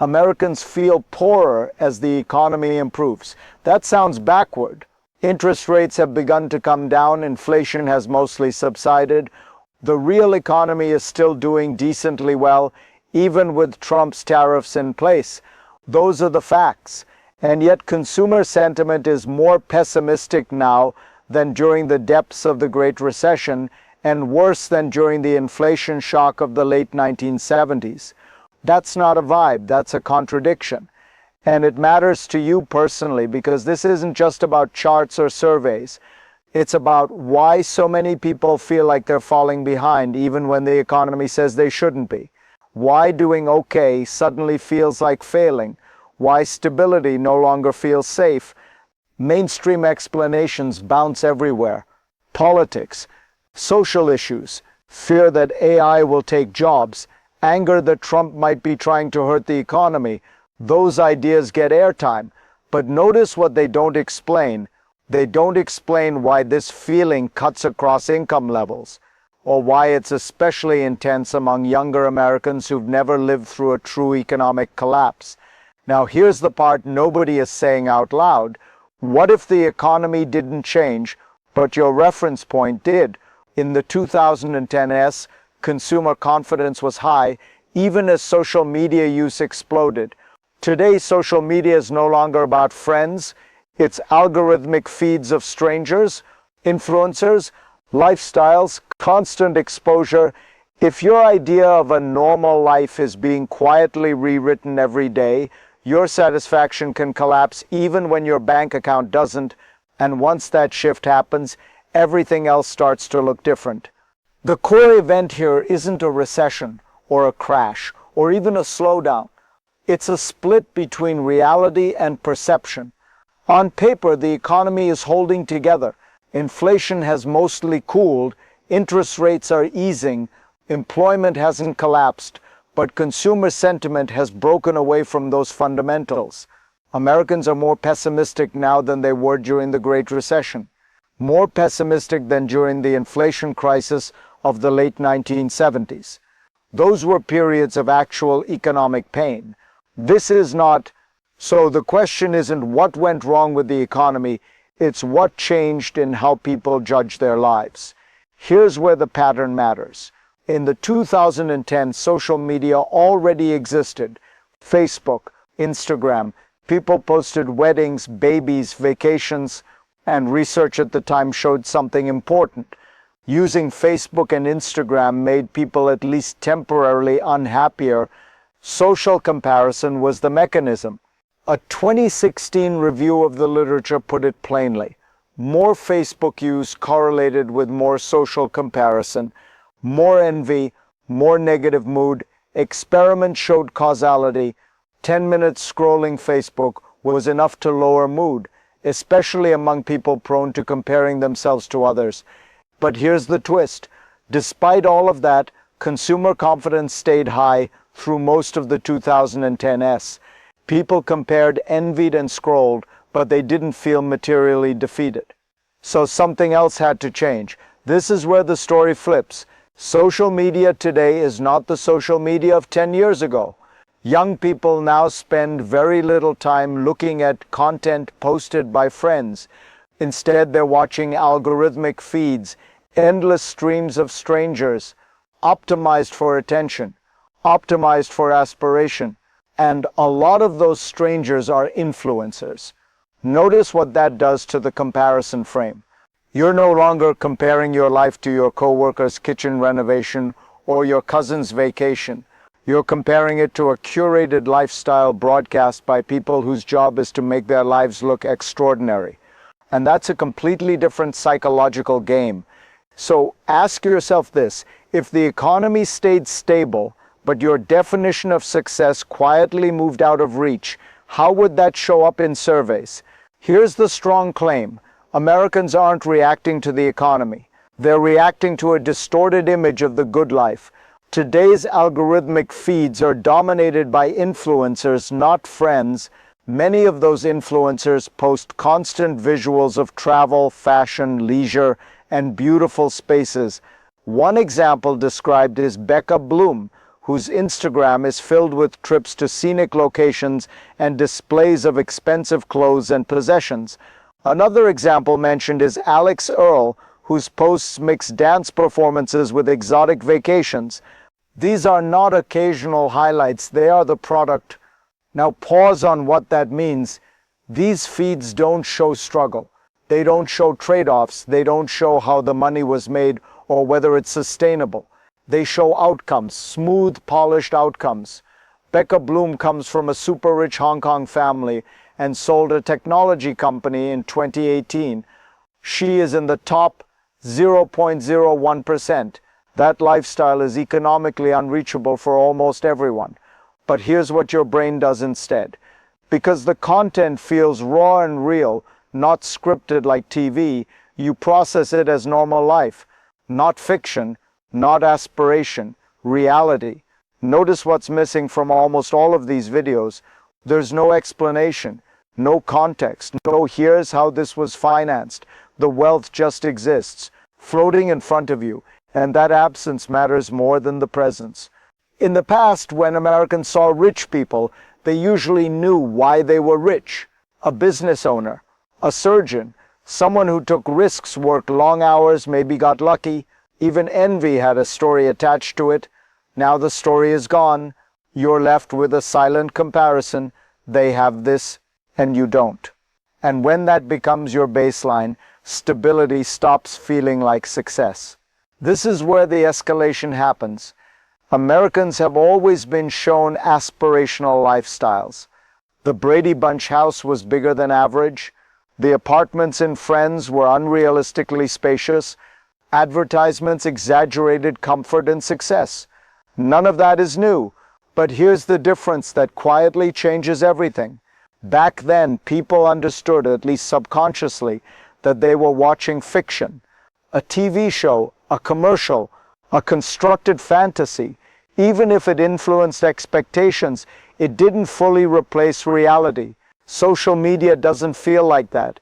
Americans feel poorer as the economy improves. That sounds backward. Interest rates have begun to come down, inflation has mostly subsided. The real economy is still doing decently well, even with Trump's tariffs in place. Those are the facts. And yet consumer sentiment is more pessimistic now than during the depths of the Great Recession, and worse than during the inflation shock of the late 1970s. That's not a vibe, that's a contradiction. And it matters to you personally because this isn't just about charts or surveys. It's about why so many people feel like they're falling behind even when the economy says they shouldn't be. Why doing okay suddenly feels like failing. Why stability no longer feels safe. Mainstream explanations bounce everywhere. Politics, social issues, fear that AI will take jobs, anger that Trump might be trying to hurt the economy. Those ideas get airtime, but notice what they don't explain. They don't explain why this feeling cuts across income levels, or why it's especially intense among younger Americans who've never lived through a true economic collapse. Now here's the part nobody is saying out loud. What if the economy didn't change, but your reference point did? In the 2010s, consumer confidence was high, even as social media use exploded. Today, social media is no longer about friends. It's algorithmic feeds of strangers, influencers, lifestyles, constant exposure. If your idea of a normal life is being quietly rewritten every day, your satisfaction can collapse even when your bank account doesn't, and once that shift happens, everything else starts to look different. The core event here isn't a recession, or a crash, or even a slowdown. It's a split between reality and perception. On paper, the economy is holding together. Inflation has mostly cooled, interest rates are easing, employment hasn't collapsed, but consumer sentiment has broken away from those fundamentals. Americans are more pessimistic now than they were during the Great Recession, more pessimistic than during the inflation crisis of the late 1970s. Those were periods of actual economic pain. This is not. So the question isn't what went wrong with the economy, it's what changed in how people judge their lives. Here's where the pattern matters. In the 2010, social media already existed. Facebook, Instagram, people posted weddings, babies, vacations, and research at the time showed something important. Using Facebook and Instagram made people at least temporarily unhappier. Social comparison was the mechanism. A 2016 review of the literature put it plainly. More Facebook use correlated with more social comparison, more envy, more negative mood. Experiments showed causality. 10 minutes scrolling Facebook was enough to lower mood, especially among people prone to comparing themselves to others. But here's the twist. Despite all of that, consumer confidence stayed high through most of the 2010s. People compared, envied, and scrolled, but they didn't feel materially defeated. So something else had to change. This is where the story flips. Social media today is not the social media of 10 years ago. Young people now spend very little time looking at content posted by friends. Instead, they're watching algorithmic feeds, endless streams of strangers, optimized for attention, optimized for aspiration. And a lot of those strangers are influencers. Notice what that does to the comparison frame. You're no longer comparing your life to your coworker's kitchen renovation or your cousin's vacation. You're comparing it to a curated lifestyle broadcast by people whose job is to make their lives look extraordinary. And that's a completely different psychological game. So ask yourself this: if the economy stayed stable, but your definition of success quietly moved out of reach, how would that show up in surveys? Here's the strong claim. Americans aren't reacting to the economy. They're reacting to a distorted image of the good life. Today's algorithmic feeds are dominated by influencers, not friends. Many of those influencers post constant visuals of travel, fashion, leisure, and beautiful spaces. One example described is Becca Bloom, whose Instagram is filled with trips to scenic locations and displays of expensive clothes and possessions. Another example mentioned is Alex Earle, whose posts mix dance performances with exotic vacations. These are not occasional highlights, they are the product. Now pause on what that means. These feeds don't show struggle. They don't show trade-offs. They don't show how the money was made or whether it's sustainable. They show outcomes, smooth, polished outcomes. Becca Bloom comes from a super rich Hong Kong family and sold a technology company in 2018. She is in the top 0.01%. That lifestyle is economically unreachable for almost everyone. But here's what your brain does instead. Because the content feels raw and real, not scripted like TV, you process it as normal life, not fiction, not aspiration, reality. Notice what's missing from almost all of these videos. There's no explanation, no context, no here's how this was financed. The wealth just exists, floating in front of you, and that absence matters more than the presence. In the past, when Americans saw rich people, they usually knew why they were rich. A business owner, a surgeon, someone who took risks, worked long hours, maybe got lucky. Even envy had a story attached to it. Now the story is gone. You're left with a silent comparison. They have this, and you don't. And when that becomes your baseline, stability stops feeling like success. This is where the escalation happens. Americans have always been shown aspirational lifestyles. The Brady Bunch house was bigger than average. The apartments in Friends were unrealistically spacious. Advertisements exaggerated comfort and success. None of that is new, but here's the difference that quietly changes everything. Back then, people understood, at least subconsciously, that they were watching fiction. A TV show, a commercial, a constructed fantasy. Even if it influenced expectations, it didn't fully replace reality. Social media doesn't feel like that.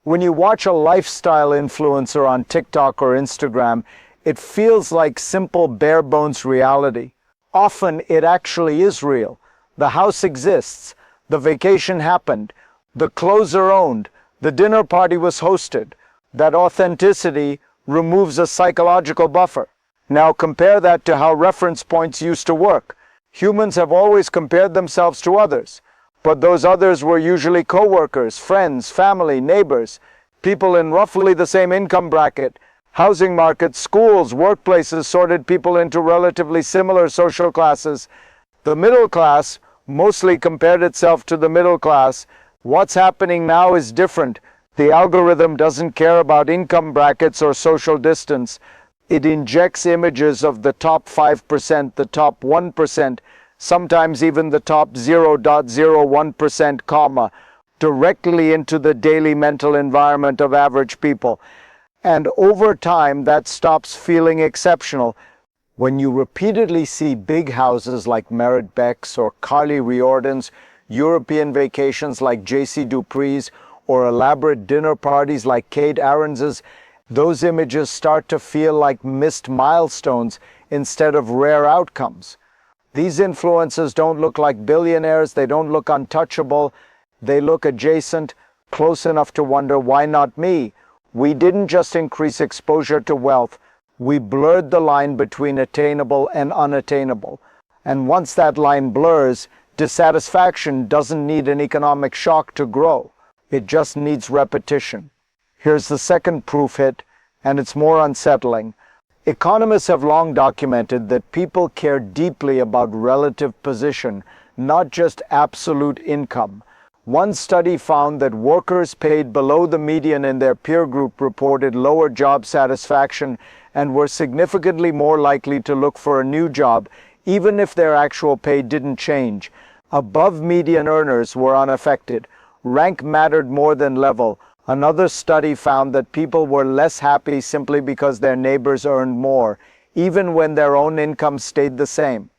When you watch a lifestyle influencer on TikTok or Instagram, it feels like simple bare-bones reality. Often it actually is real. The house exists. The vacation happened. The clothes are owned. The dinner party was hosted. That authenticity removes a psychological buffer. Now compare that to how reference points used to work. Humans have always compared themselves to others. But those others were usually co-workers, friends, family, neighbors, people in roughly the same income bracket. Housing markets, schools, workplaces sorted people into relatively similar social classes. The middle class mostly compared itself to the middle class. What's happening now is different. The algorithm doesn't care about income brackets or social distance. It injects images of the top 5%, the top 1%, sometimes even the top 0.01%, directly into the daily mental environment of average people. And over time, that stops feeling exceptional. When you repeatedly see big houses like Merritt Beck's or Carly Riordan's, European vacations like J.C. Dupree's, or elaborate dinner parties like Kate Aarons's, those images start to feel like missed milestones instead of rare outcomes. These influencers don't look like billionaires, they don't look untouchable, they look adjacent, close enough to wonder, why not me? We didn't just increase exposure to wealth, we blurred the line between attainable and unattainable. And once that line blurs, dissatisfaction doesn't need an economic shock to grow. It just needs repetition. Here's the second proof hit, and it's more unsettling. Economists have long documented that people care deeply about relative position, not just absolute income. One study found that workers paid below the median in their peer group reported lower job satisfaction and were significantly more likely to look for a new job, even if their actual pay didn't change. Above median earners were unaffected. Rank mattered more than level. Another study found that people were less happy simply because their neighbors earned more, even when their own income stayed the same.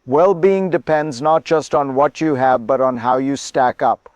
Well-being depends not just on what you have, but on how you stack up.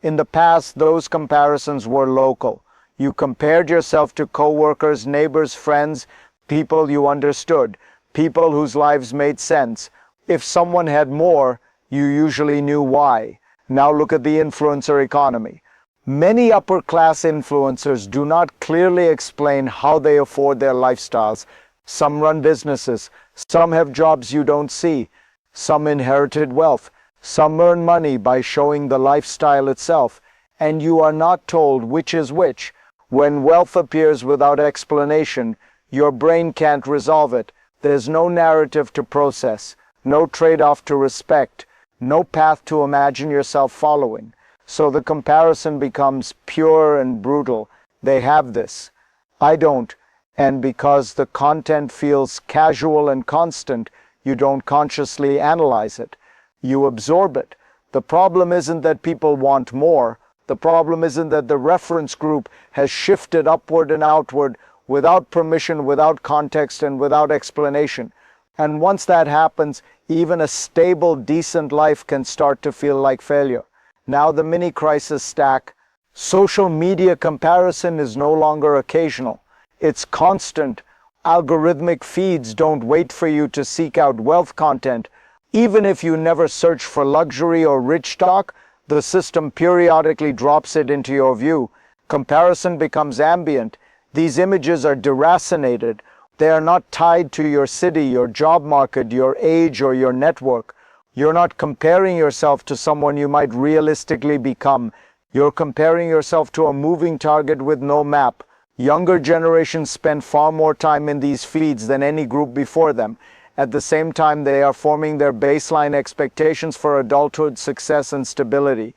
In the past, those comparisons were local. You compared yourself to co-workers, neighbors, friends, people you understood, people whose lives made sense. If someone had more, you usually knew why. Now look at the influencer economy. Many upper class influencers do not clearly explain how they afford their lifestyles. Some run businesses, some have jobs you don't see, some inherited wealth, some earn money by showing the lifestyle itself, and you are not told which is which. When wealth appears without explanation, your brain can't resolve it. There's no narrative to process, no trade-off to respect, no path to imagine yourself following. So the comparison becomes pure and brutal. They have this. I don't. And because the content feels casual and constant, you don't consciously analyze it. You absorb it. The problem isn't that people want more. The problem isn't that the reference group has shifted upward and outward without permission, without context, and without explanation. And once that happens, even a stable, decent life can start to feel like failure. Now the mini-crisis stack. Social media comparison is no longer occasional. It's constant. Algorithmic feeds don't wait for you to seek out wealth content. Even if you never search for luxury or rich talk, the system periodically drops it into your view. Comparison becomes ambient. These images are deracinated. They are not tied to your city, your job market, your age, or your network. You're not comparing yourself to someone you might realistically become. You're comparing yourself to a moving target with no map. Younger generations spend far more time in these feeds than any group before them. At the same time, they are forming their baseline expectations for adulthood, success, and stability.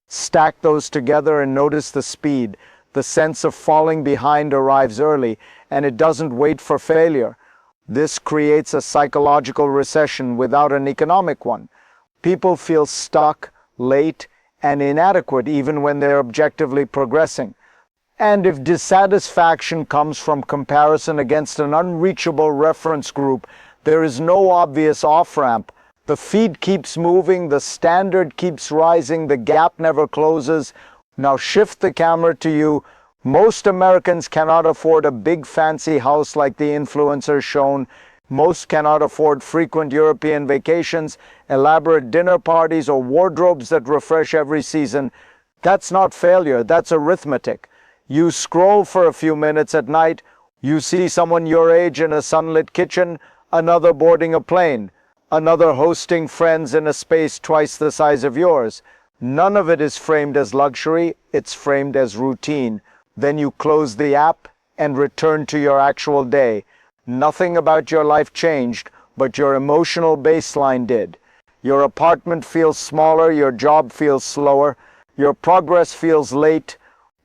Stack those together and notice the speed. The sense of falling behind arrives early, and it doesn't wait for failure. This creates a psychological recession without an economic one. People feel stuck, late, and inadequate even when they're objectively progressing. And if dissatisfaction comes from comparison against an unreachable reference group, there is no obvious off-ramp. The feed keeps moving, the standard keeps rising, the gap never closes. Now shift the camera to you. Most Americans cannot afford a big fancy house like the influencers shown. Most cannot afford frequent European vacations, elaborate dinner parties, or wardrobes that refresh every season. That's not failure, that's arithmetic. You scroll for a few minutes at night, you see someone your age in a sunlit kitchen, another boarding a plane, another hosting friends in a space twice the size of yours. None of it is framed as luxury, it's framed as routine. Then you close the app and return to your actual day. Nothing about your life changed, but your emotional baseline did. Your apartment feels smaller, your job feels slower, your progress feels late.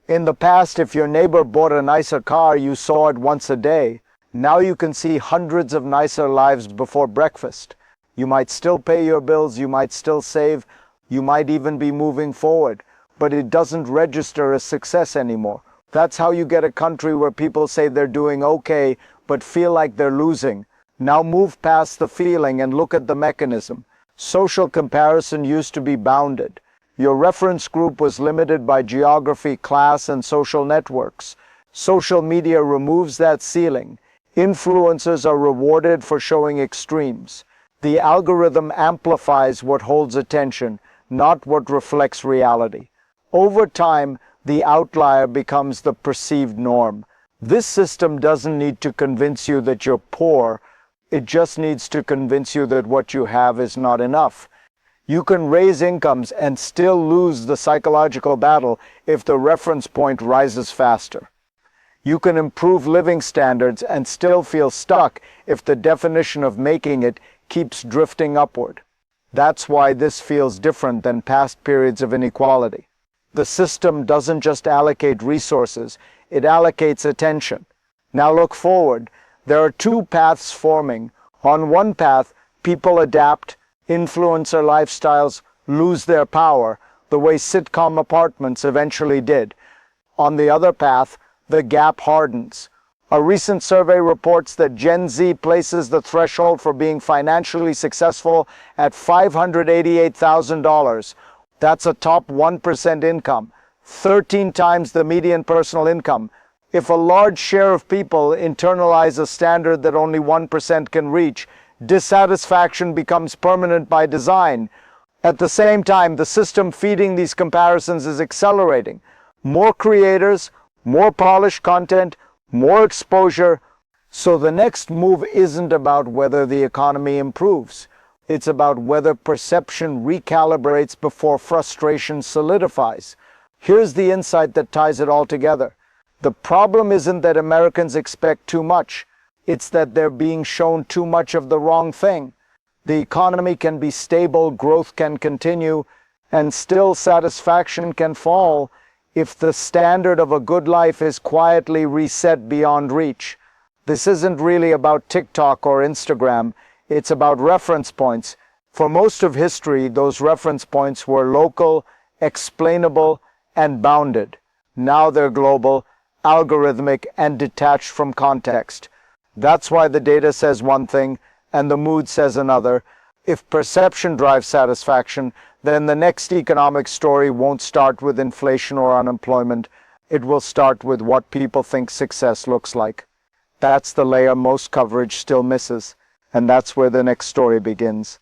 In the past, if your neighbor bought a nicer car, you saw it once a day. Now you can see hundreds of nicer lives before breakfast. You might still pay your bills, you might still save, you might even be moving forward, but it doesn't register as success anymore. That's how you get a country where people say they're doing okay, but feel like they're losing. Now move past the feeling and look at the mechanism. Social comparison used to be bounded. Your reference group was limited by geography, class, and social networks. Social media removes that ceiling. Influencers are rewarded for showing extremes. The algorithm amplifies what holds attention, not what reflects reality. Over time, the outlier becomes the perceived norm. This system doesn't need to convince you that you're poor. It just needs to convince you that what you have is not enough. You can raise incomes and still lose the psychological battle if the reference point rises faster. You can improve living standards and still feel stuck if the definition of making it keeps drifting upward. That's why this feels different than past periods of inequality. The system doesn't just allocate resources, it allocates attention. Now look forward. There are two paths forming. On one path, people adapt, influencer lifestyles lose their power, the way sitcom apartments eventually did. On the other path, the gap hardens. A recent survey reports that Gen Z places the threshold for being financially successful at $588,000. That's a top 1% income, 13 times the median personal income. If a large share of people internalize a standard that only 1% can reach, dissatisfaction becomes permanent by design. At the same time, the system feeding these comparisons is accelerating. More creators, more polished content, more exposure. So the next move isn't about whether the economy improves. It's about whether perception recalibrates before frustration solidifies. Here's the insight that ties it all together. The problem isn't that Americans expect too much. It's that they're being shown too much of the wrong thing. The economy can be stable, growth can continue, and still satisfaction can fall if the standard of a good life is quietly reset beyond reach. This isn't really about TikTok or Instagram. It's about reference points. For most of history, those reference points were local, explainable, and bounded. Now they're global, algorithmic, and detached from context. That's why the data says one thing and the mood says another. If perception drives satisfaction, then the next economic story won't start with inflation or unemployment. It will start with what people think success looks like. That's the layer most coverage still misses, and that's where the next story begins.